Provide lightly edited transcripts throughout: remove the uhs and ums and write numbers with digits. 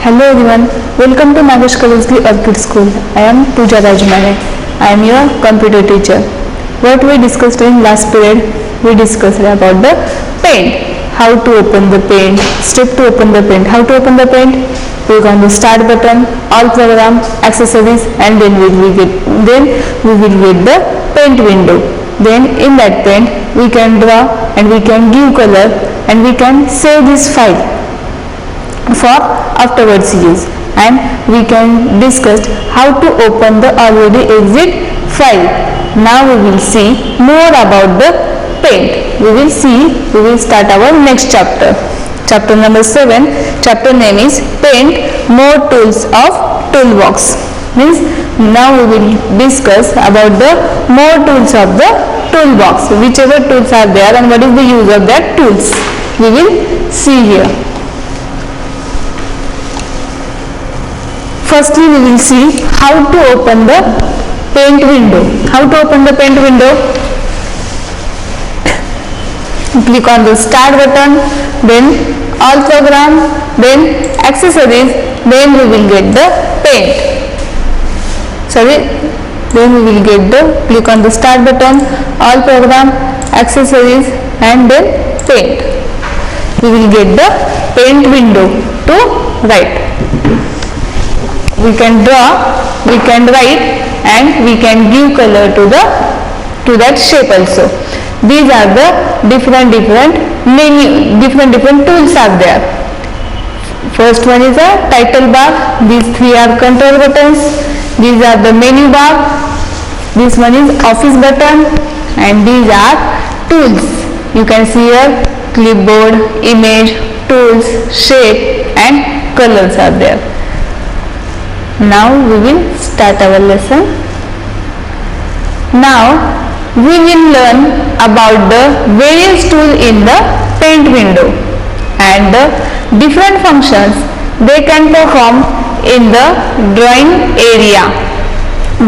Hello everyone, welcome to Nagesh Kalisli Orchid School. I am Pooja Rajmane. I am your computer teacher. What we discussed in last period, we discussed about the paint. How to open the paint, step to open the paint. How to open the paint? Click on the start button, all program, accessories, and then we will get the paint window. Then in that paint we can draw and we can give color and we can save this file for afterwards use, and we can discuss how to open the already exit file. Now we will see more about the paint. We will start our next chapter. Chapter number 7. Chapter name is Paint More Tools of Toolbox. Means now we will discuss about the more tools of the toolbox. Whichever tools are there and what is the use of that tools, we will see here. Firstly, we will see how to open the paint window. How to open the paint window? Click on the start button, then all program, then accessories, then we will get the paint. Then we will get the, click on the start button, all program, accessories, and then paint. We will get the paint window to write. We can draw, we can write, and we can give color to that shape also. These are the different tools are there. First one is a title bar. These three are control buttons. These are the menu bar. This one is office button, and these are tools. You can see here clipboard, image, tools, shape, and colors are there. Now we will start our lesson. Now we will learn about the various tools in the paint window and the different functions they can perform in the drawing area.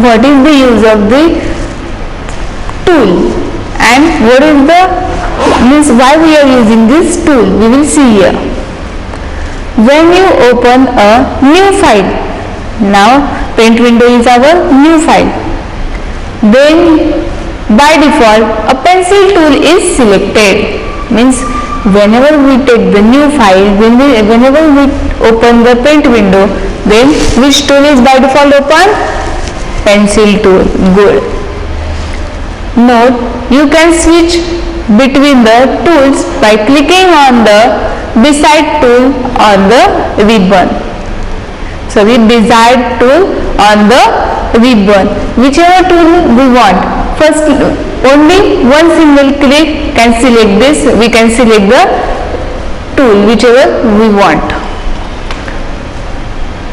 What is the use of the tool and what is the means why we are using this tool, we will see here. When you open a new file, now paint window is our new file, then by default a pencil tool is selected. Means whenever we take the new file, whenever we open the paint window, then which tool is by default open? Pencil tool. Good. Note, you can switch between the tools by clicking on the beside tool on the ribbon. Desired tool on the ribbon. Whichever tool we want. First, only one single click can select this. We can select the tool whichever we want.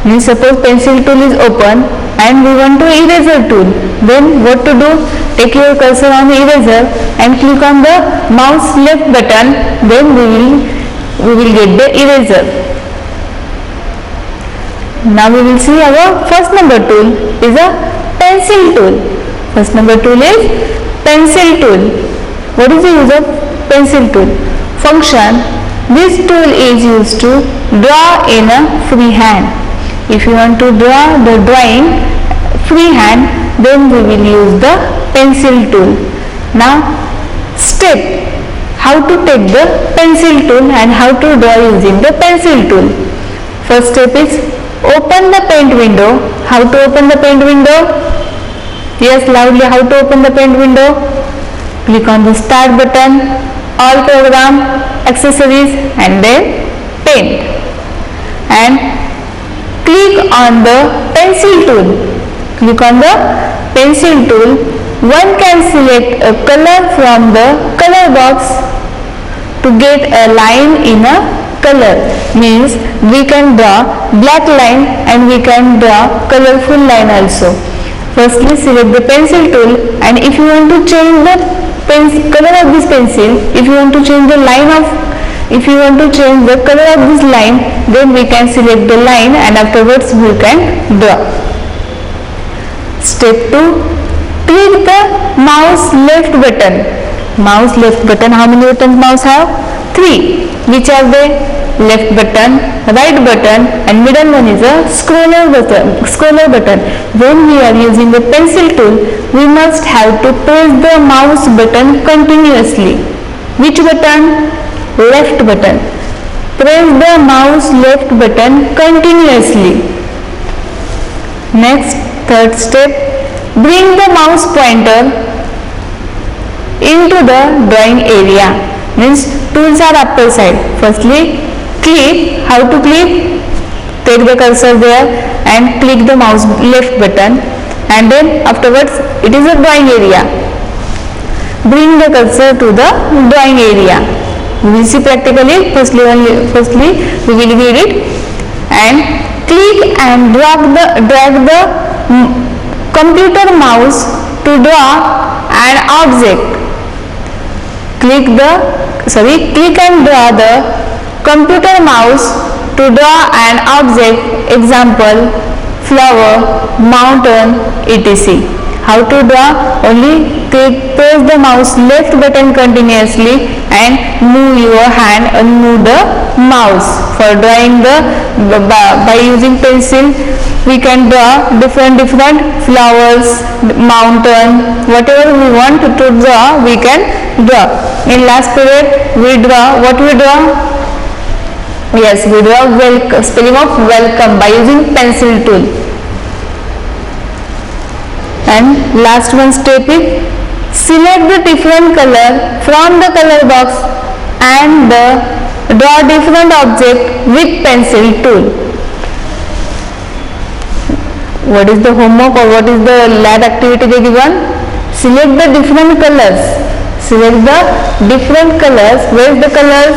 Means suppose pencil tool is open and we want to eraser tool. Then what to do? Take your cursor on the eraser and click on the mouse left button. Then we will get the eraser. Now we will see our first number tool is a pencil tool. First number tool is pencil tool. What is the use of pencil tool? Function. This tool is used to draw in a free hand. If you want to draw the drawing free hand, then we will use the pencil tool. Now step. How to take the pencil tool and how to draw using the pencil tool. First step is open the paint window. How to open the paint window? Yes, loudly. How to open the paint window? Click on the start button, all program, accessories, and then paint. And click on the pencil tool. Click on the pencil tool. One can select a color from the color box to get a line in a color. Means we can draw black line and we can draw colorful line also. Firstly, select the pencil tool, and if you want to change the color of this pencil, if you want to change the color of this line, then we can select the line and afterwards we can draw. Step 2. Click the mouse left button. Mouse left button. How many buttons mouse have? 3. Which are they? left button, right button, and middle one is a scroller button. When we are using the pencil tool, we must have to press the mouse button continuously. Which button? Left button. Press the mouse left button continuously. Next, third step, bring the mouse pointer into the drawing area. Means tools are upper side. Firstly, click. How to click? Take the cursor there and click the mouse left button, and then afterwards it is a drawing area. Bring the cursor to the drawing area. We will see practically. Firstly we will read it, and click and drag the computer mouse to draw an object. Click and draw the computer mouse to draw an object. Example, flower, mountain, etc. How to draw? Only press the mouse left button continuously and move your hand and move the mouse. For drawing by using pencil, we can draw different flowers, mountain, whatever we want to draw, we can draw. In last period, we draw. What we draw? Yes, we draw spelling of welcome by using pencil tool. And last one step is select the different color from the color box and draw different object with pencil tool. What is the homework or what is the lab activity they given? Select the different colors. Select the different colors. Where is the colors?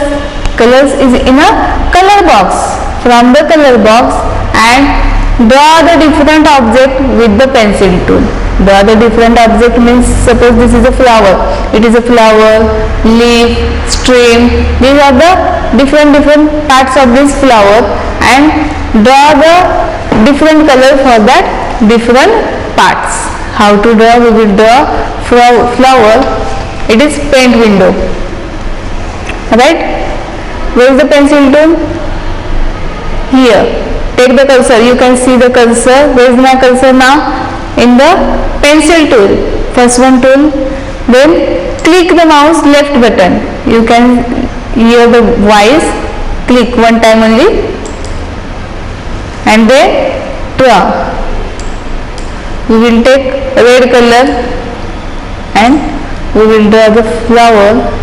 Colors is in a color box. From the color box and draw the different object with the pencil tool. Draw the different object means, suppose this is a flower. It is a flower, leaf, stream. These are the different parts of this flower, and draw the different color for that different parts. How to draw? We will draw flower. It is paint window. Right? Where is the pencil tool? Here. Take the cursor. You can see the cursor. Where is my cursor now? In the pencil tool. First one tool. Then click the mouse left button. You can hear the voice. Click one time only. And then draw. We will take red color and we will draw the flower.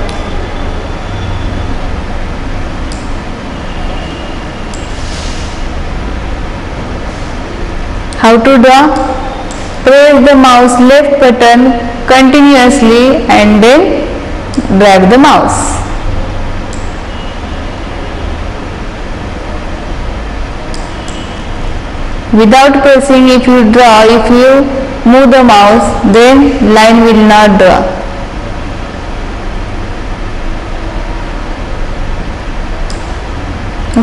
How to draw? Press the mouse left button continuously and then drag the mouse. Without pressing, if you move the mouse, then line will not draw.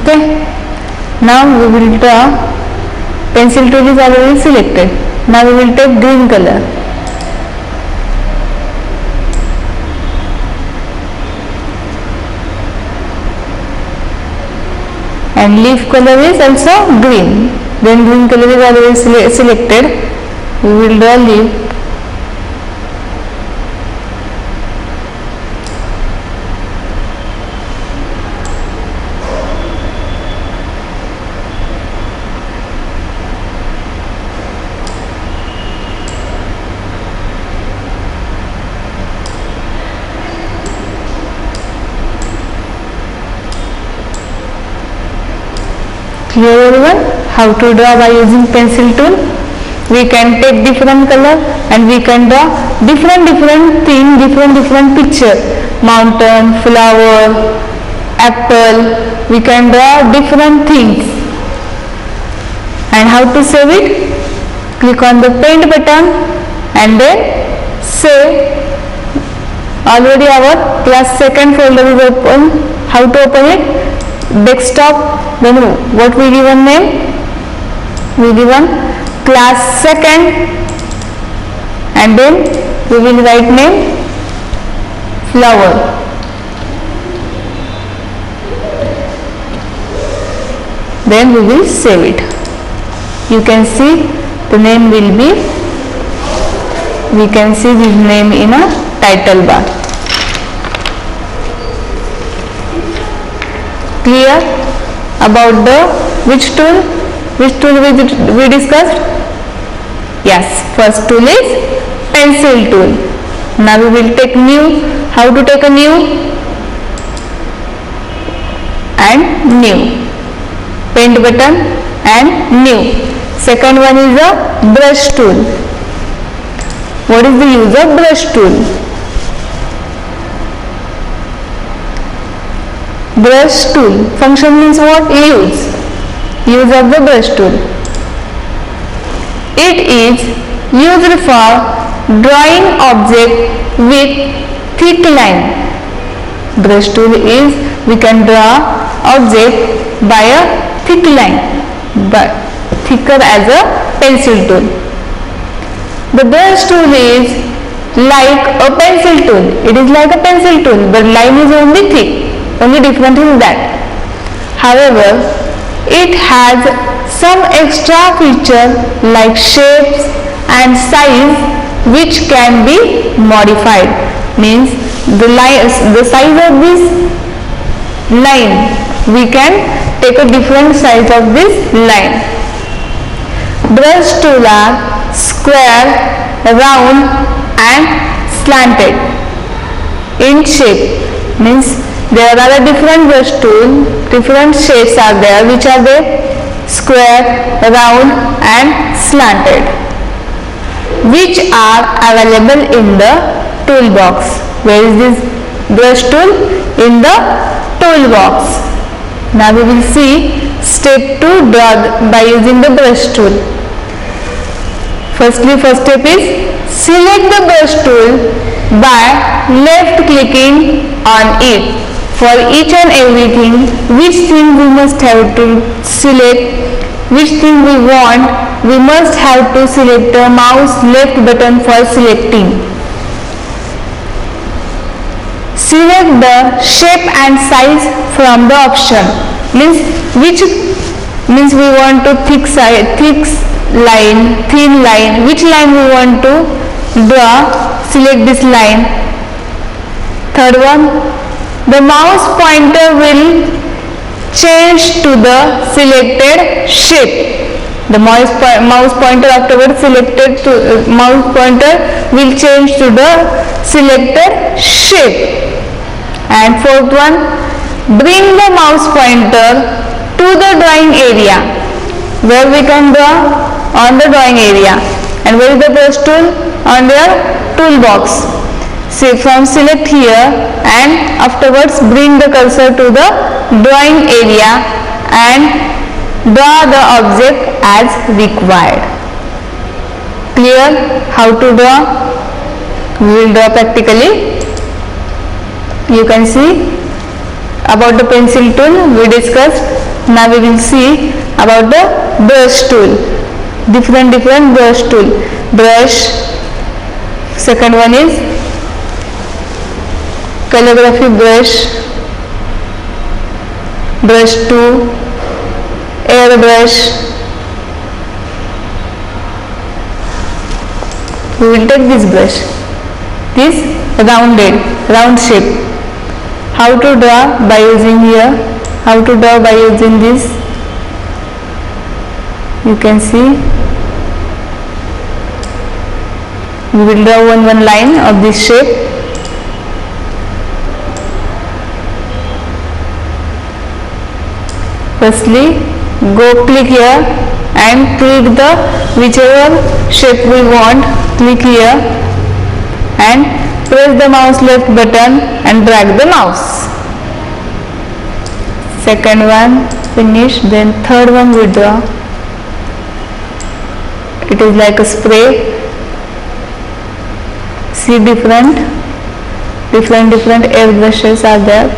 Okay. Now we will draw. Pencil tool is already selected. Now we will take green color. And leaf color is also green. When green color is already selected, we will draw leaf. Clear everyone? How to draw by using pencil tool? We can take different color and we can draw different thing, different picture. Mountain, flower, apple. We can draw different things. And how to save it? Click on the paint button and then save. Already our class second folder is open. How to open it? Desktop. Then what we given name? We given class second, and then we will write name flower. then we will save it. You can see the name will be, we can see this name in a title bar. Clear about the which tool we discussed? Yes, first tool is pencil tool. Now we will take new. How to take a new and new, paint button and new. Second one is a brush tool. What is the use of brush tool? Brush tool function means what? Use of the brush tool. It is used for drawing object with thick line. Brush tool is, we can draw object by a thick line, but thicker as a pencil tool. The brush tool is like a pencil tool. It is like a pencil tool, but line is only thick. Only different is that. However, it has some extra feature like shapes and size which can be modified. Means the size of this line, we can take a different size of this line. Brush tools are square, round and slanted in shape. Means there are a different brush tool, different shapes are there. Which are they? Square, round and slanted, which are available in the toolbox. Where is this brush tool? In the toolbox. Now we will see step 2 draw by using the brush tool. First step is select the brush tool by left clicking on it. For each and everything, which thing we must have to select, which thing we want, we must have to select the mouse left button for selecting. Select the shape and size from the option. Means we want to thick line, thin line. Which line we want to draw? Select this line. Third one, the mouse pointer will change to the selected shape. The mouse pointer afterwards selected to mouse pointer will change to the selected shape. And fourth one, bring the mouse pointer to the drawing area, where we can draw on the drawing area. And where is the brush tool? On the toolbox. See, from select here and afterwards bring the cursor to the drawing area and draw the object as required. Clear how to draw? We will draw practically. You can see about the pencil tool we discussed. Now we will see about the brush tool. Different brush tool. Brush. Second one is calligraphy brush, brush 2, airbrush. We will take this brush, this round shape. How to draw? By using here. How to draw? By using this. You can see. We will draw one line of this shape. Firstly, go click here and click the whichever shape we want. Click here and press the mouse left button and drag the mouse. Second one finish. Then third one we draw. It is like a spray. See, different airbrushes are there.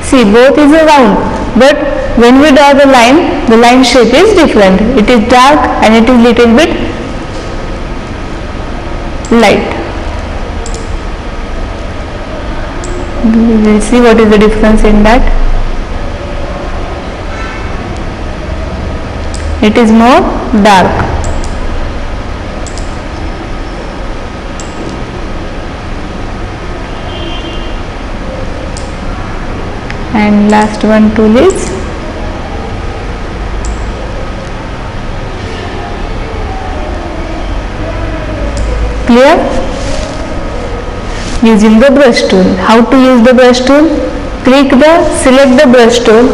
See, both is a round, but when we draw the line shape is different. It is dark and it is little bit light. We will see what is the difference in that. It is more dark. And last one tool is clear? Using the brush tool. How to use the brush tool? Select the brush tool.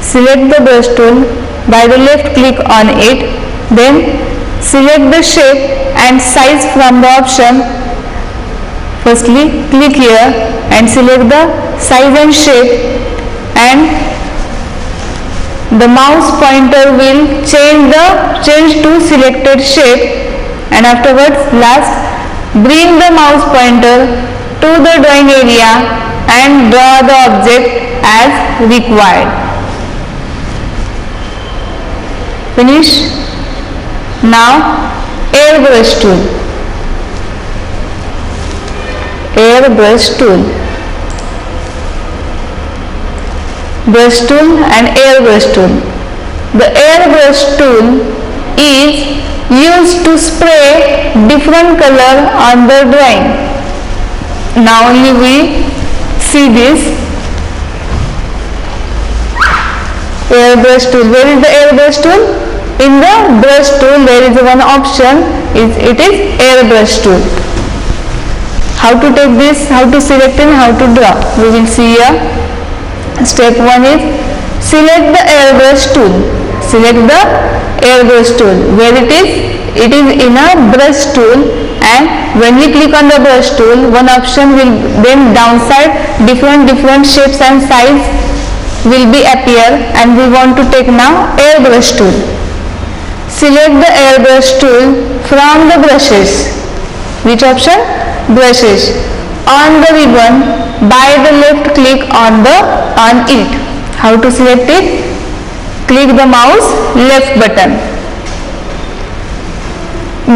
Select the brush tool by the left click on it. Then select the shape and size from the option. Firstly, click here and select the size and shape, and the mouse pointer will change to selected shape, and afterwards bring the mouse pointer to the drawing area and draw the object as required. Finish. Now airbrush tool. Airbrush tool. Brush tool and airbrush tool. The airbrush tool is used to spray different color on the drawing. Now only we see this airbrush tool. Where is the airbrush tool? In the brush tool there is one option, it is airbrush tool. How to take this, how to select and how to draw, we will see here. Step 1 is select the airbrush tool. Select the airbrush tool. Where it is? It is in a brush tool, and when we click on the brush tool, one option will then downside different shapes and size will be appear, and we want to take now airbrush tool. Select the airbrush tool from the brushes. Which option? Brushes. On the ribbon, by the left click on it. How to select it? Click the mouse left button.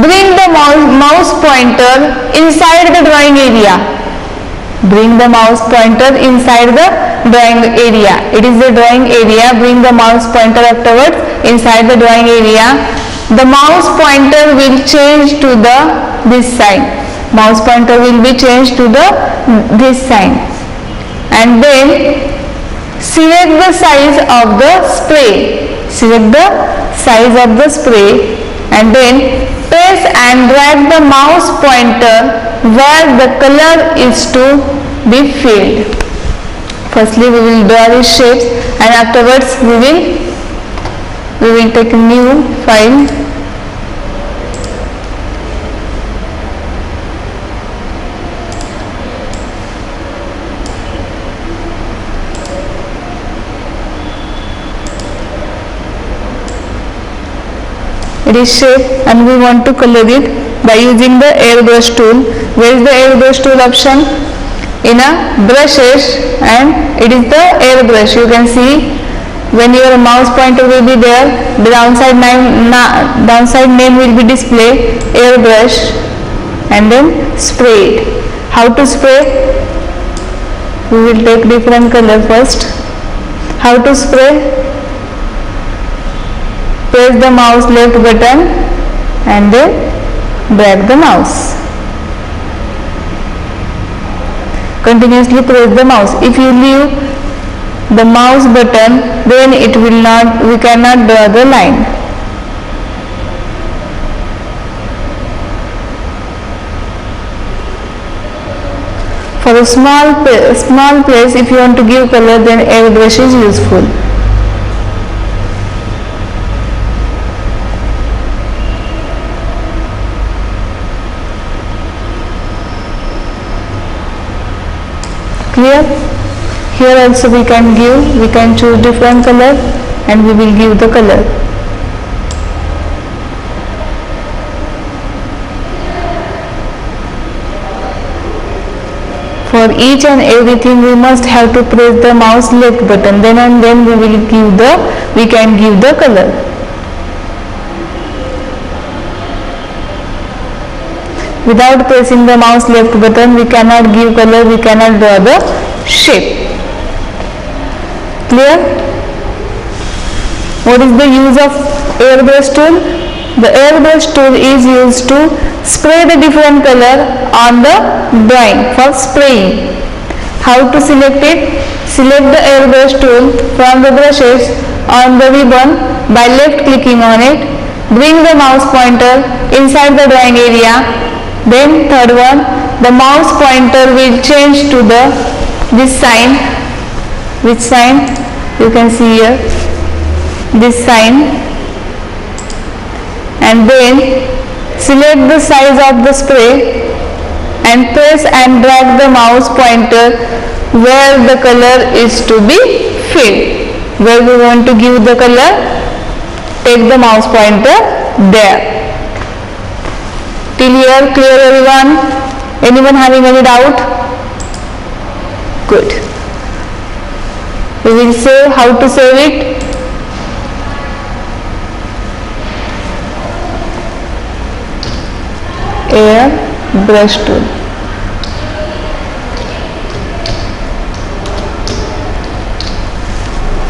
Bring the mouse pointer inside the drawing area. Bring the mouse pointer inside the drawing area. It is the drawing area. Bring the mouse pointer afterwards inside the drawing area. The mouse pointer will change to this side. Mouse pointer will be changed to this side, and then select the size of the spray. Select the size of the spray, and then press and drag the mouse pointer where the color is to be filled. Firstly we will draw these shapes, and afterwards we will take a new file. It is shape, and we want to color it by using the airbrush tool. Where is the airbrush tool option? In a brushes, and it is the airbrush. You can see when your mouse pointer will be there, the downside name will be displayed, airbrush, and then spray it. How to spray? We will take different color first. How to spray? Press the mouse left button and then drag the mouse. Continuously press the mouse. If you leave the mouse button, then we cannot draw the line. For a small place, if you want to give color, then airbrush is useful. Clear? Here also we can choose different color, and we will give the color. For each and everything we must have to press the mouse left button, then and then we can give the color. without pressing the mouse left button we cannot give color, we cannot draw the shape. Clear? What is the use of airbrush tool? The airbrush tool is used to spray the different color on the drawing for spraying. How to select it? Select the airbrush tool from the brushes on the ribbon by left clicking on it. Bring the mouse pointer inside the drawing area. Then third one, the mouse pointer will change to this sign. Which sign? You can see here. This sign. And then select the size of the spray and press and drag the mouse pointer where the color is to be filled. Where we want to give the color, take the mouse pointer there. Till here, clear everyone? Anyone having any doubt? Good. We will save. How to save it? Airbrush tool.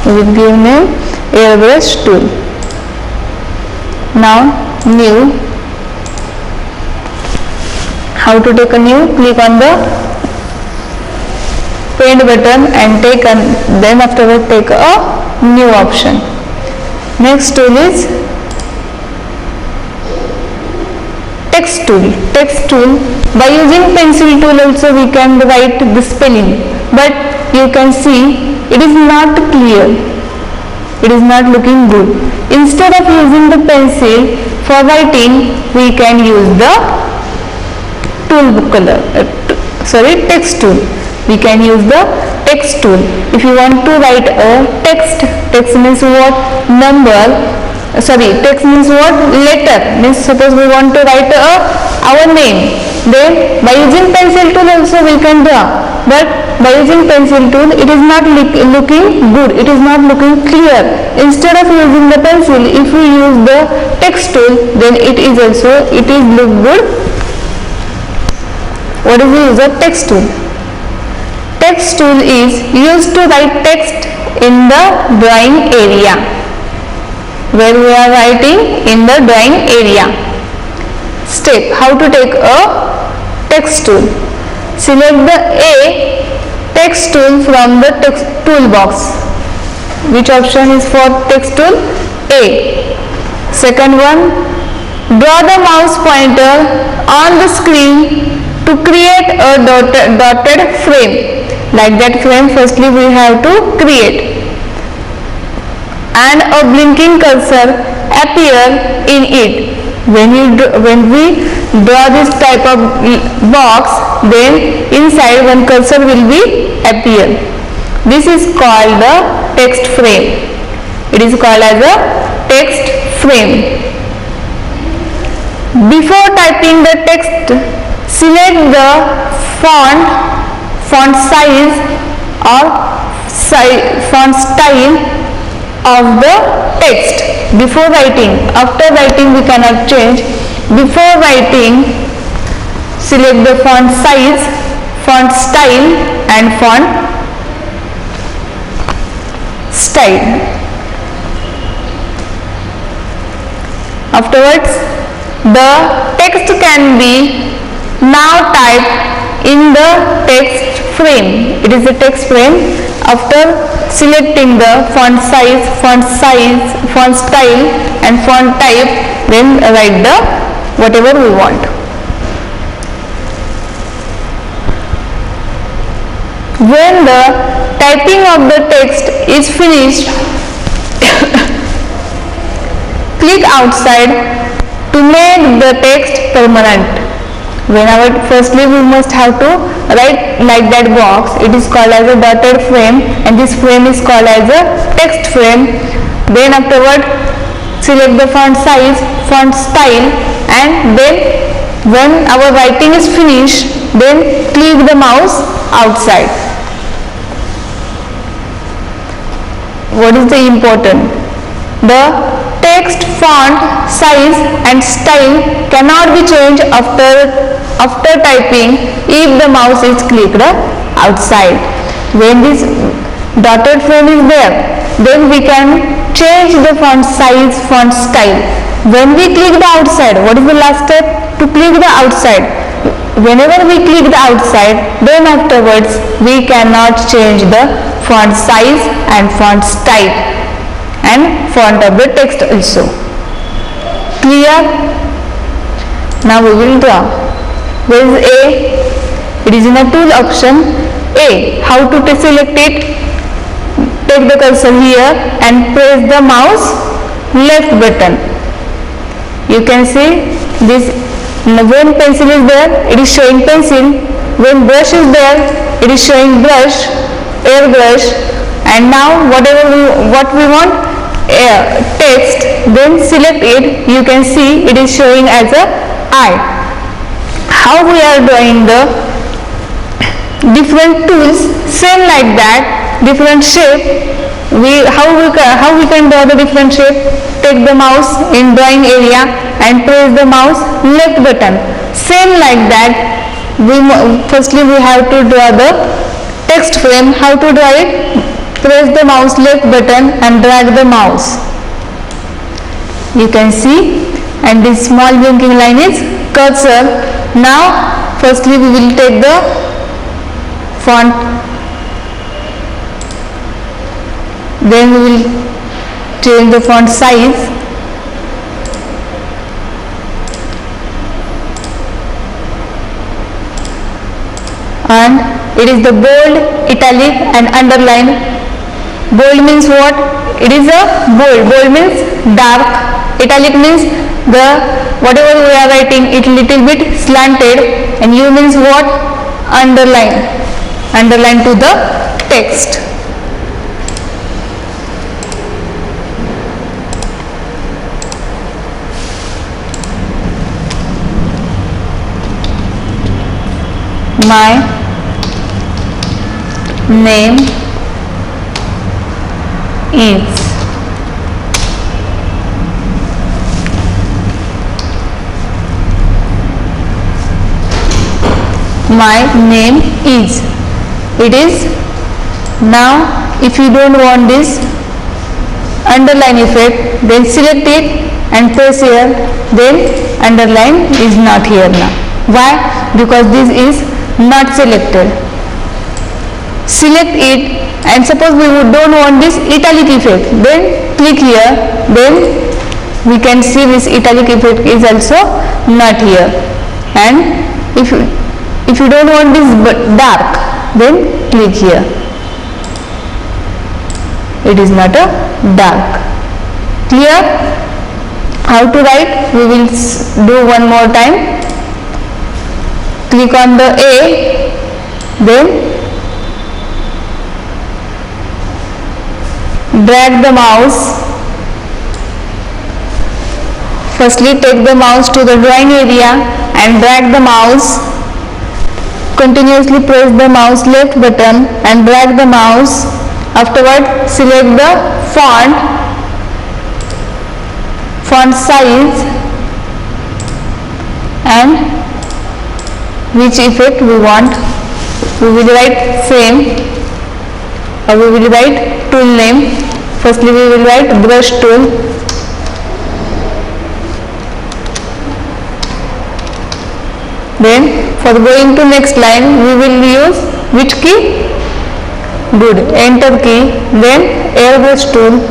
We will give name airbrush tool. Now new. How to take a new? Click on the paint button and then afterward take a new option. Next tool is text tool. Text tool. By using pencil tool also we can write the spelling, but you can see it is not clear. It is not looking good. Instead of using the pencil for writing, we can use the text tool. We can use the text tool. If you want to write a text means what? Text means what? Letter. Means suppose we want to write our name. Then by using pencil tool also we can draw. But by using pencil tool it is not looking good. It is not looking clear. Instead of using the pencil, if we use the text tool, then it is look good. What is the use of text tool? Text tool is used to write text in the drawing area. Where we are writing in the drawing area. Step. How to take a text tool? Select the A text tool from the text toolbox. Which option is for text tool? A. Second one, draw the mouse pointer on the screen to create a dotted frame. Like that frame, firstly we have to create. And a blinking cursor appear in it. When we draw this type of box, then inside one cursor will be appear. This is called the text frame. It is called as a text frame. Before typing the text, select the font size or font style of the text. Before writing. After writing we cannot change. Before writing, select the font size, font style and font style. Afterwards, the text can be now typed in the text frame. It is a text frame. After selecting the font size, font style and font type, then write the whatever we want. When the typing of the text is finished, click outside to make the text permanent. Firstly we must have to write like that box. It is called as a dotted frame and this frame is called as a text frame. Then afterward select the font size, font style and then when our writing is finished, then click the mouse outside. What is the important? The text font size and style cannot be changed after after typing if the mouse is clicked outside. When this dotted frame is there, then we can change the font size, font style. When we click the outside, what is the last step? To click the outside. Whenever we click the outside, then afterwards we cannot change the font size and font style and font of the text also. Clear? Now we will draw. Where is A? It is in a tool option. A. How to select it? Take the cursor here and press the mouse left button. You can see this. When pencil is there, it is showing pencil. When brush is there, it is showing brush, airbrush. And now what we want, text, then select it. You can see it is showing as a eye. How we are drawing the different tools, same like that, different shape. How we can draw the different shape? Take the mouse in drawing area and press the mouse left button. Same like that. Firstly we have to draw the text frame. How to draw it? Press the mouse left button and drag the mouse. You can see, and this small blinking line is cursor. Now firstly we will take the font, then we will change the font size, and it is the bold, italic and underline. Bold means what? It is a bold. Bold means dark. Italic means the whatever we are writing it little bit slanted, and U means what? Underline. Underline to the text. My name is. My name is. It is. Now if you don't want this underline effect, then select it and press here, then underline is not here now. Why? Because this is not selected. Select it, and suppose we don't want this italic effect, then click here, then we can see this italic effect is also not here. And if you don't want this dark, then click here. It is not a dark. Clear? How to write? We will do one more time. Click on the A, then drag the mouse. Firstly take the mouse to the drawing area and drag the mouse. Continuously press the mouse left button and drag the mouse. Afterward select the font size, and which effect we want. We will write same, or we will write tool name. Firstly we will write brush tool. Then for going to next line we will use which key? Good, enter key. Then airbrush tool.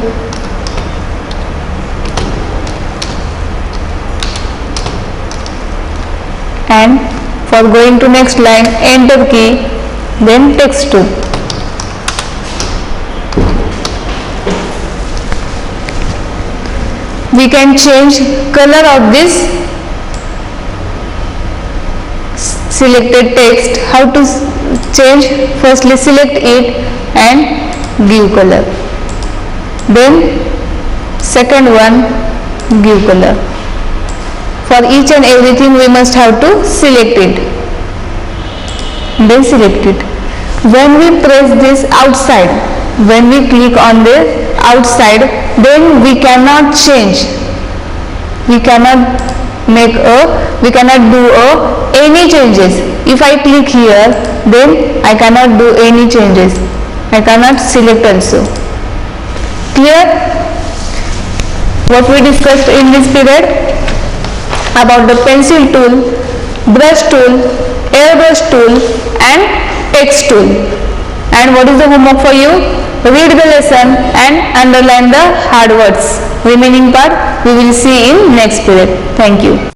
And for going to next line, enter key, then text tool. We can change color of this selected text. How to change? Firstly select it and give color. Then second one, give color. For each and everything we must have to select it. Then select it. When we press this outside, when we click on the outside, then we cannot change. We cannot make a, we cannot do any changes. If I click here, then I cannot do any changes. I cannot select also. Clear? What we discussed in this period about the pencil tool, brush tool, airbrush tool and text tool. And what is the homework for you? Read the lesson and underline the hard words. Remaining part we will see in next period. Thank you.